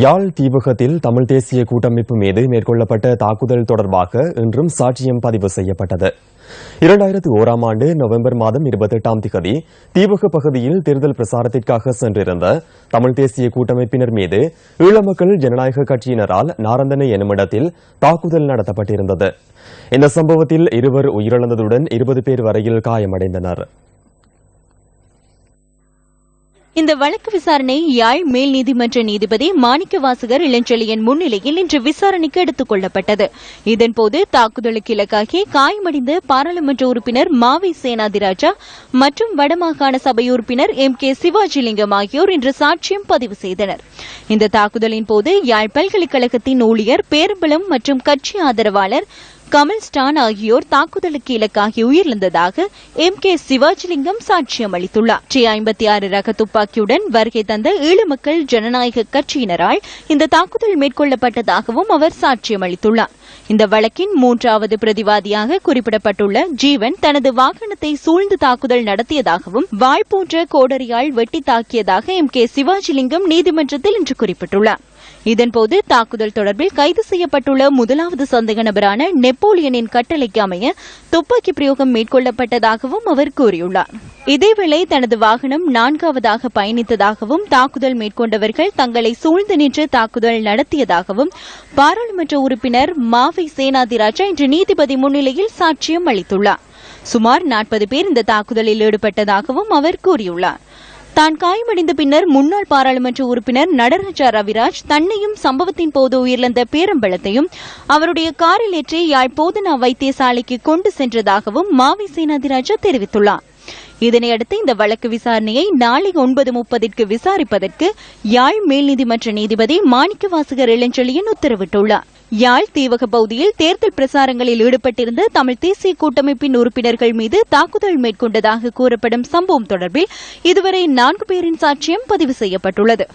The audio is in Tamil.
யாழ் தீவகத்தில் தமிழ் தேசிய கூட்டமைப்பு மீது மேற்கொள்ளப்பட்ட தாக்குதல் தொடர்பாக இன்றும் சாட்சியம் பதிவு செய்யப்பட்டது. 2001ஆம் ஆண்டு நவம்பர் மாதம் 28ஆம் திகதி தீவக பகுதியில் தேர்தல் பிரசாரத்திற்காக சென்றிருந்த தமிழ் தேசிய கூட்டமைப்பினர் மீது ஈழமக்கள் ஜனநாயக கட்சியினரால் நாரந்தனை என்னுமிடத்தில் தாக்குதல் நடத்தப்பட்டிருந்தது. இந்த சம்பவத்தில் 2 உயிரிழந்ததுடன் 20 பேர் வரையில் காயமடைந்தனர். இந்த வழக்கு விசாரணை யாழ் மேல் நீதிமன்ற நீதிபதி மாணிக்கவாசகர் இளஞ்செழியன் முன்னிலையில் இன்று விசாரணைக்கு எடுத்துக் கொள்ளப்பட்டது. இதன்போது தாக்குதலுக்கு இலக்காகி காயமடைந்த பாராளுமன்ற உறுப்பினர் மாவை சேனாதிராஜா மற்றும் வடமாகாண சபை உறுப்பினர் MK சிவாஜிலிங்கம் ஆகியோர் இன்று சாட்சியம் பதிவு செய்தனர். இந்த தாக்குதலின் போது யாழ் பல்கலைக்கழகத்தின் ஊழியர் பேரம்பலம் மற்றும் கட்சி ஆதரவாளர் கமல் ஸ்டான் ஆகியோர் தாக்குதலுக்கு இலக்காகி உயிரிழந்ததாக MK சிவாஜிலிங்கம் சாட்சியம் அளித்துள்ளார். 56 ரக துப்பாக்கியுடன் வருகை தந்த ஈழமக்கள் ஜனநாயக கட்சியினரால் இந்த தாக்குதல் மேற்கொள்ளப்பட்டதாகவும் அவர் சாட்சியம் அளித்துள்ளார். இந்த வழக்கின் 3வது பிரதிவாதியாக குறிப்பிடப்பட்டுள்ள ஜீவன் தனது வாகனத்தை சூழ்ந்து தாக்குதல் நடத்தியதாகவும் வாள் போன்ற கோடரியால் வெட்டி தாக்கியதாக MK சிவாஜிலிங்கம் நீதிமன்றத்தில் இன்று குறிப்பிட்டுள்ளார். இதன்போது தாக்குதல் தொடர்பில் கைது செய்யப்பட்டுள்ள 1வது சந்தேக நபரான நெப்போலியனின் கட்டளைக்கு அமைய துப்பாக்கி பிரயோகம் மேற்கொள்ளப்பட்டதாகவும் அவர் கூறியுள்ளார். இதேவேளை தனது வாகனம் 4வதாக பயணித்ததாகவும் தாக்குதல் மேற்கொண்டவர்கள் தங்களை சூழ்ந்து நின்று தாக்குதல் நடத்தியதாகவும் பாராளுமன்ற உறுப்பினர் மாவை சேனாதிராஜா இன்று நீதிபதி முன்னிலையில் சாட்சியம் அளித்துள்ளார். சுமார் 40 பேர் இந்த தாக்குதலில் ஈடுபட்டதாகவும் அவர் கூறியுள்ளார். தான் காயமடைந்த பின்னர் முன்னாள் பாராளுமன்ற உறுப்பினர் நடராஜா ரவிராஜ் தன்னையும் சம்பவத்தின் போது உயிரிழந்த பேரம்பலத்தையும் அவருடைய காரில் ஏற்றி யாழ் போதனா வைத்தியசாலைக்கு கொண்டு சென்றதாகவும் மாவை சேனாதிராஜா தெரிவித்துள்ளார். இதனையடுத்து இந்த வழக்கு விசாரணையை நாளை 9:30க்கு விசாரிப்பதற்கு யாழ் மேல் நீதிமன்ற நீதிபதி மாணிக்கவாசகர் இளஞ்செழியன் உத்தரவிட்டுள்ளார். யாழ் தீவக பகுதியில் தேர்தல் பிரசாரங்களில் ஈடுபட்டிருந்த தமிழ் தேசிய கூட்டமைப்பின் உறுப்பினர்கள் மீது தாக்குதல் மேற்கொண்டதாக கூறப்படும் சம்பவம் தொடர்பில் இதுவரை 4 பேரின் சாட்சியம் பதிவு செய்யப்பட்டுள்ளது.